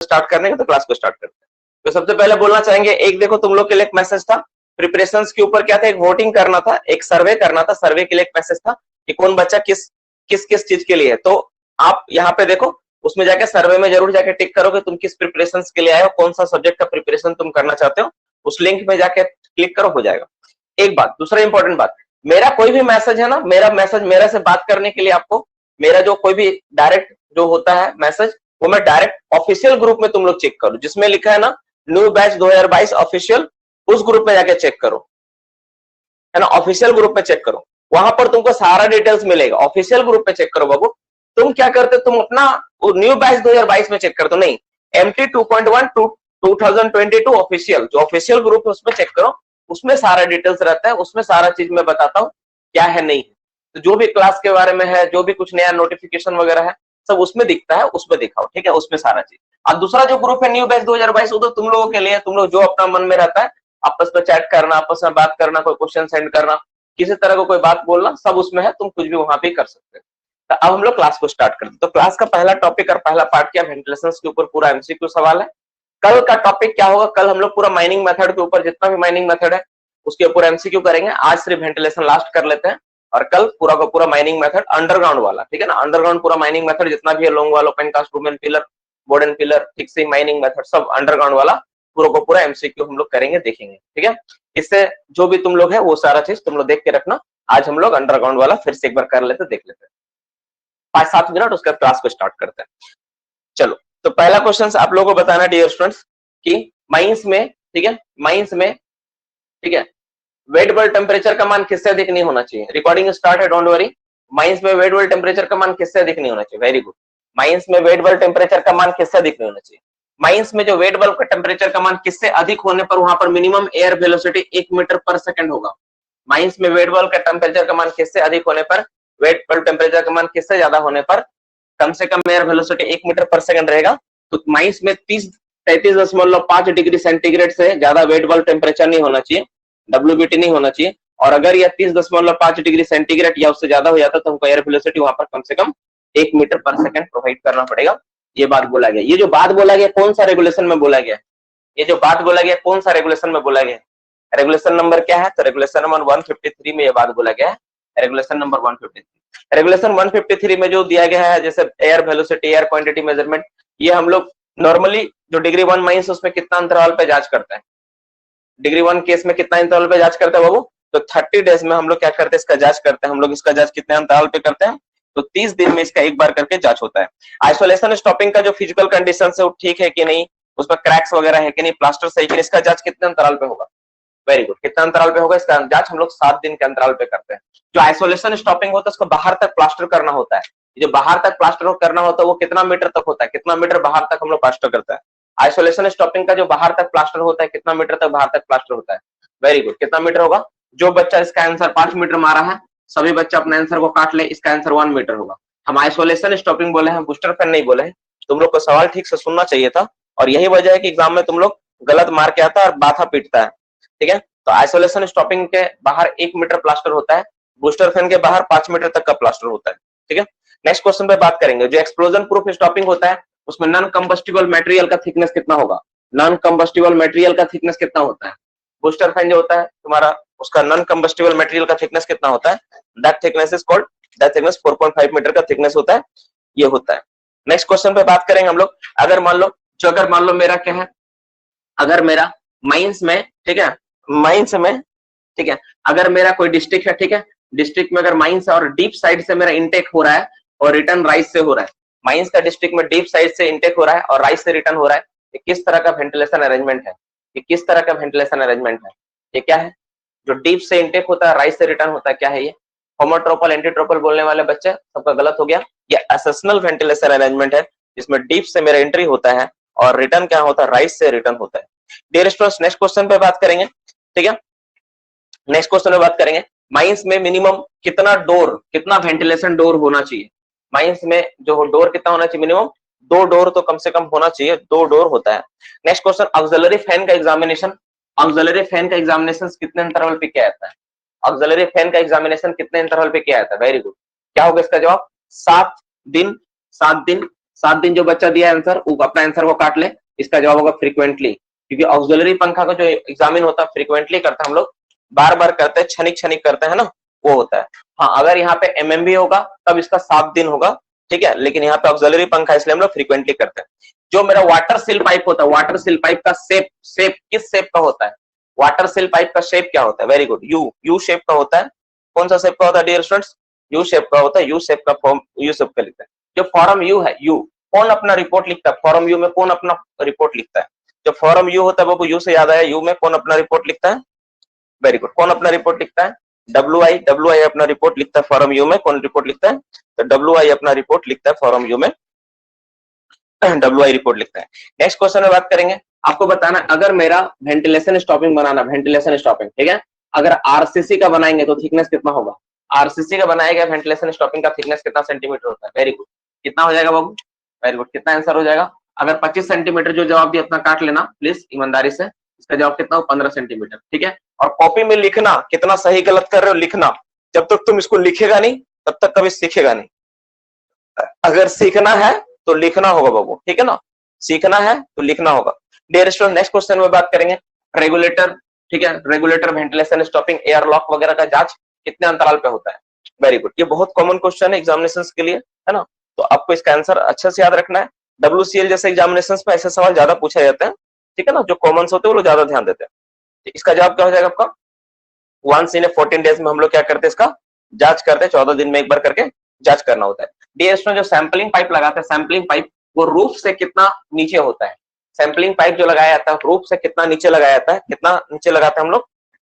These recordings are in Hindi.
स्टार्ट करने का, तो क्लास को स्टार्ट करते हैं। तो सबसे पहले बोलना चाहेंगे, एक देखो तुम लोग के लिए एक मैसेज था प्रिपरेशंस के ऊपर, क्या था, एक वोटिंग करना था, एक सर्वे करना था, सर्वे के लिए एक मैसेज था कि कौन बच्चा किस किस किस चीज के लिए है। तो आप यहाँ पे देखो, उसमें जाके सर्वे में जरूर जाके टिक करो कि तुम किस प्रिपरेशन के लिए आए हो, कौन सा सब्जेक्ट का प्रिपरेशन तुम करना चाहते हो, उस लिंक में जाके क्लिक करो, हो जाएगा। एक बात, दूसरा इंपॉर्टेंट बात, मेरा कोई भी मैसेज है ना, मेरा मैसेज मेरे से बात करने के लिए आपको मेरा जो कोई भी डायरेक्ट जो होता है मैसेज, वो मैं डायरेक्ट ऑफिशियल ग्रुप में तुम लोग चेक करो, जिसमें लिखा है ना न्यू बैच 2022 ऑफिशियल, उस ग्रुप में जाके चेक करो, है ना, ऑफिशियल ग्रुप में चेक करो, वहां पर तुमको सारा डिटेल्स मिलेगा। ऑफिशियल ग्रुप में चेक करो बाबू। तुम क्या करते, तुम अपना न्यू बैच 2022 में चेक करते हो, नहीं, MT 2.1 2022 ऑफिशियल, जो ऑफिशियल ग्रुप है उसमें चेक करो, उसमें सारा डिटेल्स रहता है, उसमें सारा चीज मैं बताता हूँ क्या है नहीं है। तो जो भी क्लास के बारे में है, जो भी कुछ नया नोटिफिकेशन वगैरह है, सब उसमें दिखता है, उसमें दिखाओ, ठीक है, उसमें सारा चीज। और दूसरा जो ग्रुप है न्यू बैच 2022, वो तो तुम लोगों के लिए, तुम लोग जो अपना मन में रहता है, आपस में चैट करना, आपस में बात करना, कोई क्वेश्चन सेंड करना, किसी तरह का कोई बात बोलना, सब उसमें है, तुम कुछ भी वहां पे कर सकते हो। तो अब हम लोग क्लास को स्टार्ट करते हैं। तो क्लास का पहला टॉपिक और पहला पार्ट क्या, वेंटिलेशन के ऊपर पूरा MCQ सवाल है। कल का टॉपिक क्या होगा, कल हम लोग पूरा माइनिंग मेथड के ऊपर, जितना भी माइनिंग मेथड है उसके ऊपर MCQ करेंगे। आज सिर्फ वेंटिलेशन लास्ट कर लेते हैं, और कल पूरा का पूरा माइनिंग मेथड अंडरग्राउंड वाला, ठीक है ना, अंडरग्राउंड पूरा माइनिंग मेथड जितना भी है, long wall, open cast, room and pillar, board and pillar, fixing, mining method, सब अंडरग्राउंड वाला पूरा का पूरा MCQ हम लोग करेंगे, देखेंगे, ठीक है। इससे जो भी तुम लोग है वो सारा चीज तुम लोग देख के रखना। आज हम लोग अंडरग्राउंड वाला फिर से एक बार कर लेते, देख लेते हैं 5-7 मिनट, उसके बाद क्लास को स्टार्ट करते हैं। चलो, तो पहला क्वेश्चन आप लोगों को बताना डियर स्टूडेंट्स कि माइंस में, ठीक है, माइंस में, ठीक है, वेट बल टेम्परेचर का मान किससे अधिक नहीं होना चाहिए। रिकॉर्डिंग स्टार्ट है, डोंट वरी। माइंस में वेट बल टेम्परेचर का मान किससे अधिक नहीं होना चाहिए, वेरी गुड। माइंस में वेट बल टेम्परेचर का मान किससे अधिक नहीं होना चाहिए। माइंस में जो वेट बल का टेम्परेचर का मान किससे अधिक होने पर वहां पर मिनिमम एयर वेलोसिटी 1 मीटर पर सेकंड होगा। माइंस में वेट बल का टेम्परेचर का मान किससे अधिक होने पर, वेट बल टेम्परेचर का मान किससे ज्यादा होने पर कम से कम एयर वेलोसिटी 1 मीटर पर सेकंड रहेगा। तो माइंस में 33.5 डिग्री सेंटीग्रेड से ज्यादा वेट बल टेम्परेचर नहीं होना चाहिए, WBT नहीं होना चाहिए। और अगर यह 30.5 डिग्री सेंटीग्रेड या उससे ज्यादा हो जाता तो हमको एयर वेलोसिटी वहां पर कम से कम 1 मीटर पर सेकंड प्रोवाइड करना पड़ेगा। ये बात बोला गया। ये जो बात बोला गया कौन सा रेगुलेशन में बोला गया, ये जो बात बोला गया कौन सा रेगुलेशन में बोला गया, रेगुलेशन नंबर क्या है, तो रेगुलेशन नंबर 153 में ये बात बोला गया है। रेगुलेशन नंबर 153, रेगुलेशन 153 में जो दिया गया है, जैसे air velocity, air quantity measurement, ये हम लोग नॉर्मली जो डिग्री 1 माइंस उसमें कितना अंतराल पे जांच करते हैं, डिग्री 1 केस में कितना अंतराल पे जांच करते हैं बाबू, तो 30 डेज में हम लोग क्या करते हैं, इसका जांच करते हैं। हम लोग इसका जांच कितने अंतराल पे करते हैं, तो 30 दिन में इसका एक बार करके जांच होता है। आइसोलेशन स्टॉपिंग का जो फिजिकल कंडीशन है वो ठीक है कि नहीं, उसमें क्रैक्स वगैरह है कि नहीं, प्लास्टर सही कि नहीं, इसका जांच कितने अंतराल पे होगा, वेरी गुड, कितना अंतराल पे होगा, इसका जांच हम लोग 7 दिन के अंतराल पे करते हैं। जो आइसोलेशन स्टॉपिंग होता है उसको बाहर तक प्लास्टर करना होता है, जो बाहर तक प्लास्टर करना होता है वो कितना मीटर तक होता है, कितना मीटर बाहर तक हम लोग प्लास्टर करते हैं। आइसोलेशन स्टॉपिंग का जो बाहर तक प्लास्टर होता है कितना मीटर तक बाहर तक प्लास्टर होता है, वेरी गुड, कितना मीटर होगा। जो बच्चा इसका आंसर 5 मीटर मारा है, सभी बच्चा अपने आंसर को काट ले, इसका आंसर 1 मीटर होगा। हम आइसोलेशन स्टॉपिंग बोले हैं, बूस्टर फैन नहीं बोले हैं। तुम लोग को सवाल ठीक से सुनना चाहिए था, और यही वजह है कि एग्जाम में तुम लोग गलत मार के आता है और बाथा पीटता है, ठीक है। तो आइसोलेशन स्टॉपिंग के बाहर 1 मीटर प्लास्टर होता है, बूस्टर फैन के बाहर 5 मीटर तक का प्लास्टर होता है, ठीक है। नेक्स्ट क्वेश्चन पे बात करेंगे। जो एक्सप्लोजन प्रूफ स्टॉपिंग होता है उसमें नॉन कंबस्टिबल मटेरियल का थिकनेस कितना होगा, नॉन कंबस्टिबल मटेरियल का थिकनेस कितना होता है। बूस्टर फैन जो होता है तुम्हारा, उसका नॉन कंबस्टिबल मटेरियल का थिकनेस कितना होता है, that thickness is called, that thickness 4.5 metre का थिकनेस होता है, ये होता है। नेक्स्ट क्वेश्चन पे बात करेंगे हम लोग। अगर मान लो मेरा क्या है, अगर मेरा माइंस में, ठीक है, माइंस में, ठीक है, अगर मेरा कोई डिस्ट्रिक्ट है, ठीक है, डिस्ट्रिक्ट में अगर माइंस और डीप साइड से मेरा इंटेक हो रहा है और रिटर्न राइस से हो रहा है, माइंस का डिस्ट्रिक्ट में डीप साइड से इंटेक हो रहा है और राइस से रिटर्न हो रहा है, ये किस तरह का वेंटिलेशन अरेंजमेंट है, ये किस तरह का वेंटिलेशन अरेंजमेंट है, ये क्या है। जो डीप से इंटेक होता है, राइस से रिटर्न होता है, क्या है ये, होमोट्रोपल एंटीट्रोपल बोलने वाले बच्चे सबका गलत हो गया। ये एसेशनल वेंटिलेशन अरेंजमेंट है, जिसमें डीप से मेरा एंट्री होता है और रिटर्न क्या होता है, राइस से रिटर्न होता है। डियर स्टूडेंट्स, नेक्स्ट क्वेश्चन पे बात करेंगे, ठीक है। नेक्स्ट क्वेश्चन में बात करेंगे, माइंस में मिनिमम कितना डोर, कितना वेंटिलेशन डोर होना चाहिए। माइंस में जो डोर कितना होना चाहिए, मिनिमम 2 डोर तो कम से कम होना चाहिए, 2 डोर होता है। नेक्स्ट क्वेश्चन, ऑक्सिलरी फैन का एग्जामिनेशन, ऑक्सिलरी फैन का एग्जामिनेशन कितने इंटरवल पे किया जाता है, ऑक्सिलरी फैन का एग्जामिनेशन कितने इंटरवल पे किया जाता है, वेरी गुड। क्या होगा इसका जवाब, 7 दिन, 7 दिन, 7 दिन जो बच्चा दिया आंसर, वो अपना आंसर को काट ले, इसका जवाब होगा फ्रीक्वेंटली, क्योंकि ऑक्सिलरी पंखा का जो एग्जामिन होता है फ्रीक्वेंटली करते हैं हम लोग, बार बार करते हैं, क्षणिक क्षणिक करते हैं ना, वो होता है। हाँ, अगर यहाँ पे एमएमबी होगा तब इसका 7 दिन होगा, ठीक है, लेकिन यहाँ पे ऑक्सिलरी पंखा इसलिए हम लोग फ्रीक्वेंटली करते हैं। जो मेरा वाटर सील पाइप होता है, वाटर सील पाइप का शेप किस शेप का होता है? वाटर सील पाइप का शेप क्या होता है? वेरी गुड, यू शेप का होता है। कौन सा शेप का होता है डियर स्टूडेंट्स? यू शेप का होता है। यू शेप का फॉर्म यू शेप का लिखते हैं। जो फॉर्म यू है, यू कौन अपना रिपोर्ट लिखता है? फॉर्म यू में कौन अपना रिपोर्ट लिखता है? जो फॉर्म यू होता है वो यू से याद आया, यू में कौन अपना रिपोर्ट लिखता है? वेरी गुड, कौन अपना रिपोर्ट लिखता है? डब्ल्यू आई अपना रिपोर्ट लिखता है फॉर्म यू में। कौन रिपोर्ट लिखता है? तो डब्ल्यू आई अपना रिपोर्ट लिखता है फॉर्म यू में, डब्ल्यू आई रिपोर्ट लिखता है। नेक्स्ट क्वेश्चन में बात करेंगे, आपको बताना अगर मेरा वेंटिलेशन स्टॉपिंग बनाना, वेंटिलेशन स्टॉपिंग, ठीक है, अगर आरसीसी का बनाएंगे तो थिकनेस कितना होगा? आरसीसी का बनाया गया वेंटिलेशन स्टॉपिंग का थिकनेस कितना सेंटीमीटर होता है? वेरी गुड, कितना हो जाएगा बाबू? वेरी गुड, कितना आंसर हो जाएगा? अगर 25 सेंटीमीटर जो जवाब दिया अपना काट लेना प्लीज ईमानदारी से, इसका जवाब कितना हो? 15 सेंटीमीटर, ठीक है। और कॉपी में लिखना, कितना सही गलत कर रहे हो लिखना, जब तक तुम इसको लिखेगा नहीं तब तक कभी सीखेगा नहीं। अगर सीखना है तो लिखना होगा बाबू, ठीक है ना, सीखना है तो लिखना होगा। डियर स्टूडेंट, नेक्स्ट क्वेश्चन में बात करेंगे रेगुलेटर, ठीक है, regulator ventilation stopping air lock वगैरह का जांच कितने अंतराल पे होता है? वेरी गुड, ये बहुत कॉमन क्वेश्चन है एग्जामिनेशन के लिए, है ना, तो आपको इसका आंसर अच्छे से याद रखना है। WCL जैसे एग्जामिनेशन में ऐसे सवाल ज्यादा पूछे जाते हैं, ठीक है ना, जो कॉमन होते हैं वो लोग ज्यादा ध्यान देते हैं। इसका जवाब क्या हो जाएगा आपका? वंस इन 14 डेज में हम लोग क्या करते हैं, इसका जांच करते हैं, 14 दिन में एक बार करके जांच करना होता है। डियर स्टूडेंट, जो सैंपलिंग पाइप लगाते हैं, सैंपलिंग पाइप वो रूफ से कितना नीचे होता है? सैंपलिंग पाइप जो लगाया जाता है रूफ से कितना नीचे लगाया जाता है? कितना नीचे लगाते हैं हम लोग?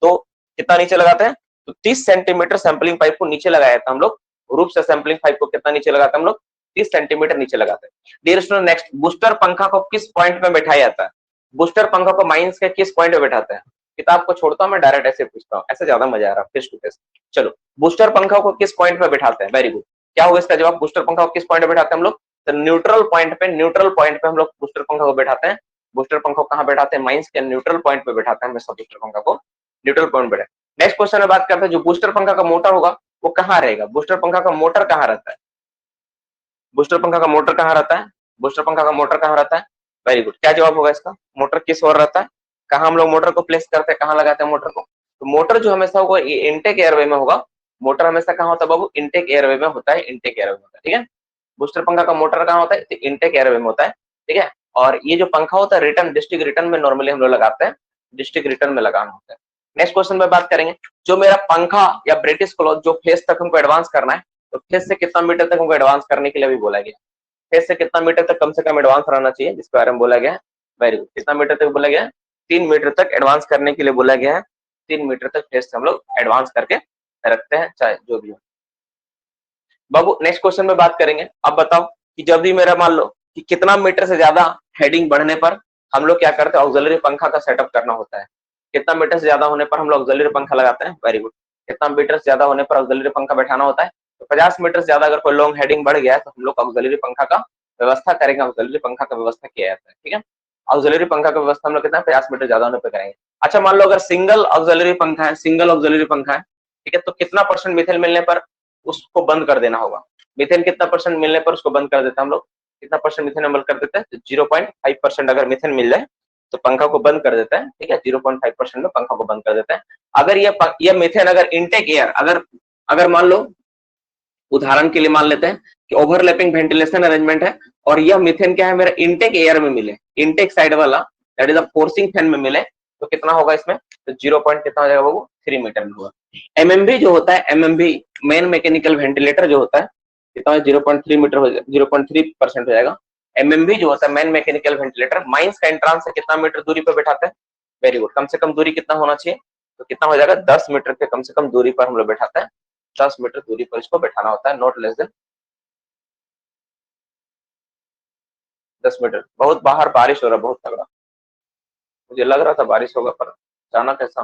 तो कितना नीचे लगाते हैं? तो 30 सेंटीमीटर सैंपलिंग पाइप को नीचे लगाया जाता है हम लोग रूफ से। सैंपलिंग पाइप को कितना नीचे लगाते हैं हम लोग? 30 सेंटीमीटर नीचे लगाते हैं। डियर स्टूडेंट, नेक्स्ट, बूस्टर पंखा को किस पॉइंट में बैठाया जाता है? बूस्टर पंखा को माइंस के किस पॉइंट में बैठाते हैं? किताब को छोड़ता हूं मैं, डायरेक्ट ऐसे पूछता हूँ, ऐसे ज्यादा मजा आ रहा है फेस टू फेस। चलो, बूस्टर पंखा को किस पॉइंट पे बैठाते हैं? वेरी गुड, क्या होगा इसका जवाब? बूस्टर पंखा को किस पॉइंट पे बैठाते हैं हम लोग? तो न्यूट्रल पॉइंट पे, न्यूट्रल पॉइंट पे हम लोग बूस्टर पंखा को बैठाते हैं। बूस्टर पंखा को कहाँ बैठाते हैं? माइंस के न्यूट्रल पॉइंट पे बैठाते हैं हमेशा बूस्टर पंखा को, न्यूट्रल पॉइंट पे। नेक्स्ट क्वेश्चन में बात करते हैं, जो बूस्टर पंखा का मोटर होगा वो कहाँ रहेगा? बूस्टर पंखा का मोटर कहाँ रहता है? बूस्टर पंखा का मोटर कहाँ रहता है? बूस्टर पंखा का मोटर कहाँ रहता है? वेरी गुड, क्या जवाब होगा इसका? मोटर किस ओर रहता है? कहाँ हम लोग मोटर को प्लेस करते हैं, कहाँ लगाते हैं मोटर को? तो मोटर जो हमेशा होगा इनटेक एयरवे में होगा। मोटर हमेशा कहाँ होता है बाबू? इनटेक एयरवे में होता है, इनटेक एयरवे में होता है, ठीक है। बूस्टर पंखा का मोटर कहाँ होता है? इनटेक एयरवे में होता है, ठीक है। और ये जो पंखा होता है रिटर्न, डिस्ट्रिक्ट रिटर्न में नॉर्मली हम लोग लगाते हैं, डिस्ट्रिक्ट रिटर्न में लगाना होता है। नेक्स्ट क्वेश्चन में बात करेंगे, जो मेरा पंखा या ब्रिटिश क्लॉथ जो फेस तक हमको एडवांस करना है, तो फेस से कितना मीटर तक हमको एडवांस करने के लिए भी बोला गया? फेस से कितना मीटर तक कम से कम एडवांस रहना चाहिए, जिसके बारे में बोला गया है? वेरी गुड, कितना मीटर तक बोला गया है? 3 मीटर तक एडवांस करने के लिए बोला गया है। 3 मीटर तक फेस से हम लोग एडवांस करके रखते हैं, चाहे जो भी हो। बाबू, नेक्स्ट क्वेश्चन में बात करेंगे, अब बताओ कि जब भी मेरा मान लो कि कितना मीटर से ज्यादा हेडिंग बढ़ने पर हम लोग क्या करते हैं? ऑक्सिलरी पंखा का सेटअप करना होता है। कितना मीटर से ज्यादा होने पर हम लोग ऑक्सिलरी पंखा लगाते हैं? वेरी गुड, कितना मीटर से ज्यादा होने पर ऑक्सिलरी पंखा बैठाना होता है? तो 50 मीटर से ज्यादा अगर कोई लॉन्ग हेडिंग बढ़ गया है तो हम लोग ऑक्सिलरी पंखा का व्यवस्था करेंगे, ऑक्सिलरी पंखा का व्यवस्था किया जाता है, ठीक है। ऑक्सिलरी पंखा का व्यवस्था हम लोग कितना 50 मीटर ज्यादा होने पर करेंगे। अच्छा, मान लो अगर सिंगल ऑक्सिलरी पंखा है, सिंगल ऑक्सिलरी पंखा है, ठीक है, तो कितना परसेंट मिथेन मिलने पर उसको बंद कर देना होगा? मिथेन कितना परसेंट मिलने पर उसको बंद कर देते हैं हम लोग? कितना परसेंट मिथेन अमल कर देते हैं? 0.5% अगर मिथेन मिल जाए तो पंखा को बंद कर देता है, ठीक है, 0.5% में पंखा को बंद कर देता है। अगर ये मिथेन अगर इनटेक एयर अगर मान लो उदाहरण के लिए मान लेते हैं कि ओवरलैपिंग वेंटिलेशन अरेंजमेंट है और यह मिथेन क्या है मेरा इनटेक एयर में मिले, इनटेक साइड वाला that is a forcing fan में मिले, तो कितना होगा इसमें? तो 0. कितना हो जाएगा वो? 3 मीटर में होगा। एमएमवी जो होता है, एमएमवी मेन मैकेनिकल वेंटिलेटर जो होता है, कितना 0.3 मीटर हो जाएगा, 0.3% हो जाएगा। एमएमवी जो होता है मेन मैकेनिकल वेंटिलेटर, माइंस का एंट्रांस से कितना मीटर दूरी पर बैठाते हैं? वेरी गुड, कम से कम दूरी कितना होना चाहिए? तो कितना हो जाएगा? 10 मीटर के कम से कम दूरी पर हम लोग बैठाते हैं। 10 मीटर दूरी पर इसको बैठाना होता है, नॉट लेस देन 10 मीटर। बहुत बाहर बारिश हो रहा है, बहुत तगड़ा, मुझे लग रहा था बारिश होगा पर जाना कैसा,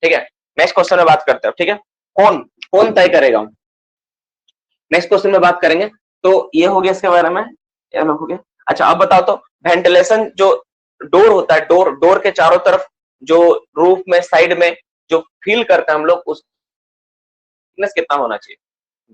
ठीक है। नेक्स्ट क्वेश्चन में बात करते हैं, ठीक है, कौन कौन तय करेगा? नेक्स्ट क्वेश्चन में बात करेंगे, तो ये हो गया इसके बारे में, ये हो गया। अच्छा, अब बताओ तो वेंटिलेशन जो डोर होता है, डोर के चारों तरफ जो रूफ में साइड में जो फील करते हैं हम लोग, उस थिकनेस कितना होना चाहिए?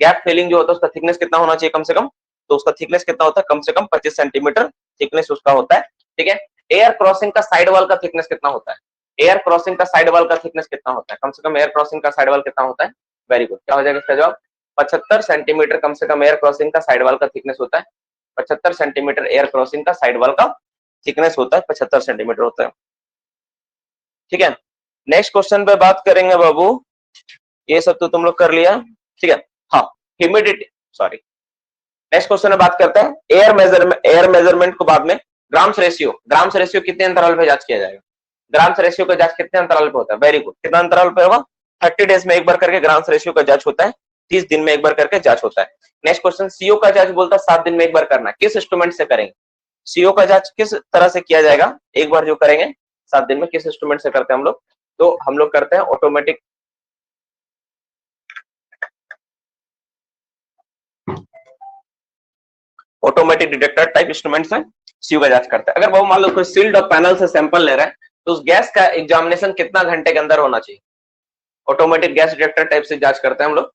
गैप फिलिंग जो होता है उसका थिकनेस कितना होना चाहिए कम से कम? तो उसका थिकनेस कितना होता है, कम से कम 25 सेंटीमीटर थिकनेस उसका होता है। ठीक है, एयर क्रॉसिंग का साइड वॉल का थिकनेस कितना होता है, एयर क्रॉसिंग का साइड वॉल का थिकनेस कितना होता है, कम से कम एयर क्रॉसिंग का साइड वॉल कितना होता है, वेरी गुड, क्या हो जाएगा इसका जवाब, 75 सेंटीमीटर कम से कम एयर क्रॉसिंग का साइड वॉल का थिकनेस होता है। 75 सेंटीमीटर एयर क्रॉसिंग का साइड वॉल का थिकनेस होता है, 75 सेंटीमीटर होता है। ठीक है, नेक्स्ट क्वेश्चन पे बात करेंगे बाबू, ये सब तो तुम लोग कर लिया। ठीक है, हाँ, ह्यूमिडिटी, सॉरी, नेक्स्ट क्वेश्चन में बात करते हैं एयर मेजरमेंट को बाद में। ग्राम्स रेशियो, ग्राम्स रेशियो कितने अंतराल पे जांच किया जाएगा, ग्राम्स रेशियो का जांच कितने अंतराल पे होता है, वेरी गुड, कितना अंतराल पे होगा, 30 डेज में एक बार करके ग्राम्स रेशियो का जांच होता है, 30 दिन में एक बार करके जांच होता है। नेक्स्ट क्वेश्चन, सीओ का जांच बोलता है 7 दिन में एक बार करना है, किस इंस्ट्रूमेंट से करेंगे, सीओ का जांच किस तरह से किया जाएगा, एक बार जो करेंगे 7 दिन में, किस इंस्ट्रूमेंट से करते हैं हम लोग, तो हम लोग करते हैं ऑटोमेटिक डिटेक्टर टाइप इंस्ट्रूमेंट से सीओ का जांच करते हैं। अगर वो मान लो कोई सील्ड और पैनल से सैंपल ले रहा है तो उस गैस का एग्जामिनेशन कितना घंटे के अंदर होना चाहिए, ऑटोमेटिक गैस डिटेक्टर टाइप से जांच करते हैं हम लोग।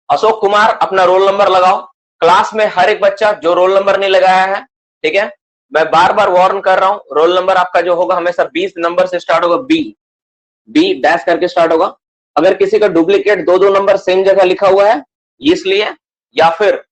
अशोक कुमार अपना रोल नंबर लगाओ, क्लास में हर एक बच्चा जो रोल नंबर नहीं लगाया है, ठीक है, मैं बार बार वार्न कर रहा हूं, रोल नंबर आपका जो होगा हमेशा 20 नंबर से स्टार्ट होगा, बी डैश करके स्टार्ट होगा। अगर किसी का डुप्लीकेट 2-2 नंबर सेम जगह लिखा हुआ है इसलिए, या फिर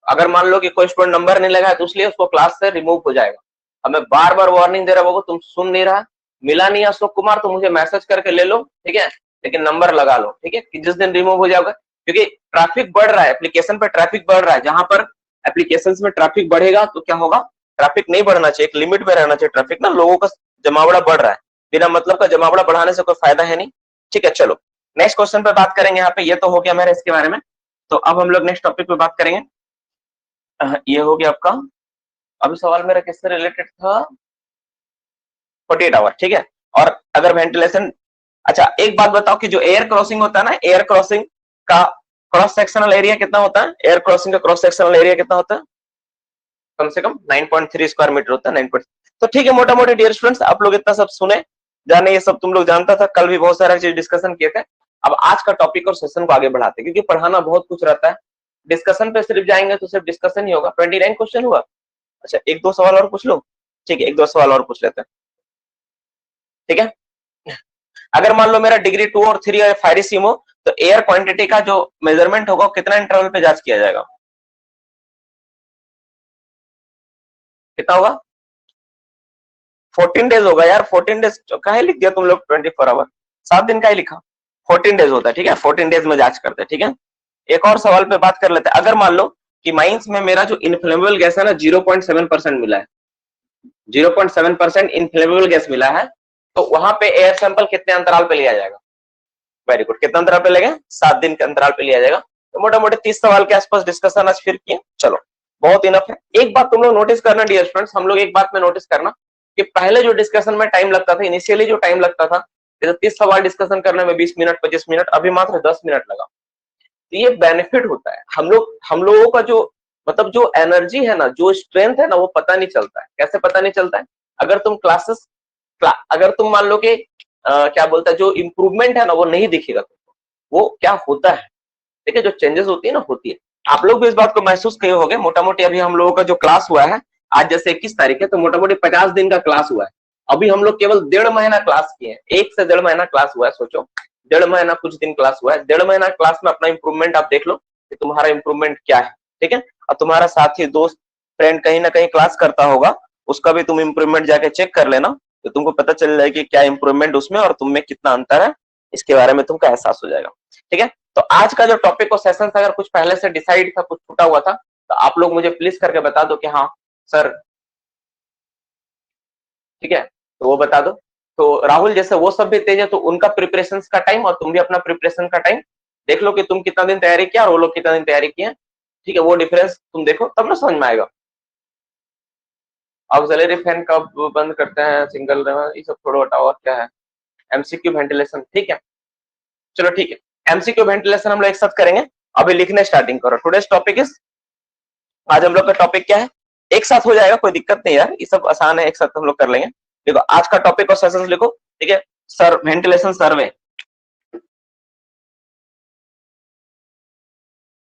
अगर मान लो कि कोई स्टूडेंट नंबर नहीं लगा है तो इसलिए उसको क्लास से रिमूव हो जाएगा। अब मैं बार बार वार्निंग दे रहा हूँ, तुम सुन नहीं रहा, मिला नहीं अशोक कुमार तो मुझे मैसेज करके ले लो, ठीक है, लेकिन नंबर लगा लो, ठीक है, कि जिस दिन रिमूव हो जाएगा, क्योंकि ट्रैफिक बढ़ रहा है, एप्लीकेशन पर ट्रैफिक बढ़ रहा है, जहां पर एप्लीकेशन में ट्रैफिक बढ़ेगा तो क्या होगा, ट्रैफिक नहीं बढ़ना चाहिए, एक लिमिट में रहना चाहिए ट्रैफिक ना, लोगों का जमावड़ा बढ़ रहा है, बिना मतलब का जमावड़ा बढ़ाने से कोई फायदा है नहीं। ठीक है, चलो नेक्स्ट क्वेश्चन पे बात करेंगे, यहाँ पे ये तो हो गया मेरे इसके बारे में, तो अब हम लोग नेक्स्ट टॉपिक पे बात करेंगे। ये हो गया आपका, अभी सवाल मेरा किससे रिलेटेड था, 48 आवर, ठीक है, और अगर वेंटिलेशन, अच्छा एक बात बताओ कि जो एयर क्रॉसिंग होता है ना, एयर क्रॉसिंग का क्रॉस सेक्शनल एरिया कितना होता है, एयर क्रॉसिंग का क्रॉस सेक्शनल एरिया कितना होता है, कम से कम 9.3 स्क्वायर मीटर होता है, 9. तो ठीक है, मोटा मोटी डियर स्टूडेंट्स आप लोग इतना सब सुने जाने, ये सब तुम लोग जानता था, कल भी बहुत सारा चीज डिस्कशन किए थे। अब आज का टॉपिक और सेशन को आगे बढ़ाते हैं, क्योंकि पढ़ाना बहुत कुछ रहता है, डिस्कशन पे सिर्फ जाएंगे तो सिर्फ डिस्कशन ही होगा। 29 क्वेश्चन हुआ, अच्छा 1-2 सवाल और पूछ लो, ठीक है, 1-2 सवाल और पूछ लेते हैं, ठीक है। अगर मान लो मेरा डिग्री 2 और 3 या फायरिसिम हो तो एयर क्वांटिटी का जो मेजरमेंट होगा कितना इंटरवल पे जांच किया जाएगा, कितना होगा, 14 डेज होगा यार, 14 डेज काहे लिख दिया तुम लोग, 24 आवर, 7 दिन का ही लिखा, 14 डेज होता है, ठीक है, 14 डेज में जांच करते हैं, ठीक है। एक और सवाल पे बात कर लेते हैं, अगर मान लो कि माइंस में मेरा जो इनफ्लेमेबल गैस है ना 0.7% मिला है, 0.7% इनफ्लेमेबल गैस मिला है, तो वहां पे एयर सैंपल कितने अंतराल पे लिया जाएगा, वेरी गुड, कितना अंतराल पे लेगा, 7 दिन के अंतराल पे लिया जाएगा। तो मोटा मोटे 30 सवाल के आसपास डिस्कशन आज फिर किए, चलो बहुत इनफ है। एक बात तुम लोग नोटिस करना डियर स्टूडेंट्स, हम लोग एक बात में नोटिस करना कि पहले जो डिस्कशन में टाइम लगता था, इनिशियली जो टाइम लगता था, जैसे 30 सवाल डिस्कशन करने में 20 मिनट 25 मिनट, अभी मात्र 10 मिनट लगा। तो ये बेनिफिट होता है, हम लोगों का जो मतलब जो एनर्जी है ना, जो स्ट्रेंथ है ना, वो पता नहीं चलता है। कैसे पता नहीं चलता है, अगर तुम अगर तुम मान लो कि क्या बोलता है, जो इम्प्रूवमेंट है ना वो नहीं दिखेगा तुमको, वो क्या होता है, ठीक है, जो चेंजेस होती है ना, होती है। आप लोग भी इस बात को महसूस किए होंगे, मोटा मोटी अभी हम लोगों का जो क्लास हुआ है, आज जैसे 21 तारीख है, तो मोटा मोटी 50 दिन का क्लास हुआ है। अभी हम लोग केवल 1.5 महीना क्लास किए हैं, 1 से 1.5 महीना क्लास हुआ है, सोचो 1.5 महीना कुछ दिन क्लास हुआ है, 1.5 महीना क्लास में अपना इंप्रूवमेंट आप देख लो कि तुम्हारा इंप्रूवमेंट क्या है, ठीक है। और तुम्हारा साथी दोस्त फ्रेंड कहीं ना कहीं क्लास करता होगा, उसका भी तुम इंप्रूवमेंट जाके चेक कर लेना, तो तुमको पता चल जाएगा कि क्या इंप्रूवमेंट उसमें और तुम में कितना अंतर है, इसके बारे में तुमको एहसास हो जाएगा, ठीक है। तो आज का जो टॉपिक और सेशन अगर कुछ पहले से डिसाइड था, कुछ छूटा हुआ था, तो आप लोग मुझे प्लीज करके बता दो कि हाँ सर, ठीक है, तो वो बता दो। तो राहुल जैसे वो सब भी तेज है, तो उनका प्रिपरेशन का टाइम और तुम भी अपना प्रिपरेशन का टाइम देख लो कि तुम कितना दिन तैयारी किया और वो लोग कितना दिन तैयारी किए, ठीक है, वो डिफरेंस तुम देखो तब ना समझ में आएगा। ऑक्सिलरी फैन कब बंद करते हैं, सिंगल, ये सब थोड़ा हटाओ, और क्या है, एमसीक्यू वेंटिलेशन, ठीक है, चलो ठीक है, एमसीक्यू वेंटिलेशन हम लोग एक साथ करेंगे। अभी लिखने स्टार्टिंग करो, टुडेस टॉपिक इज, आज हम लोग का टॉपिक क्या है, एक साथ हो जाएगा, कोई दिक्कत नहीं यार, ये सब आसान है, एक साथ हम लोग कर लेंगे। देखो आज का टॉपिक और सेशंस लिखो, ठीक है, सर वेंटिलेशन सर्वे,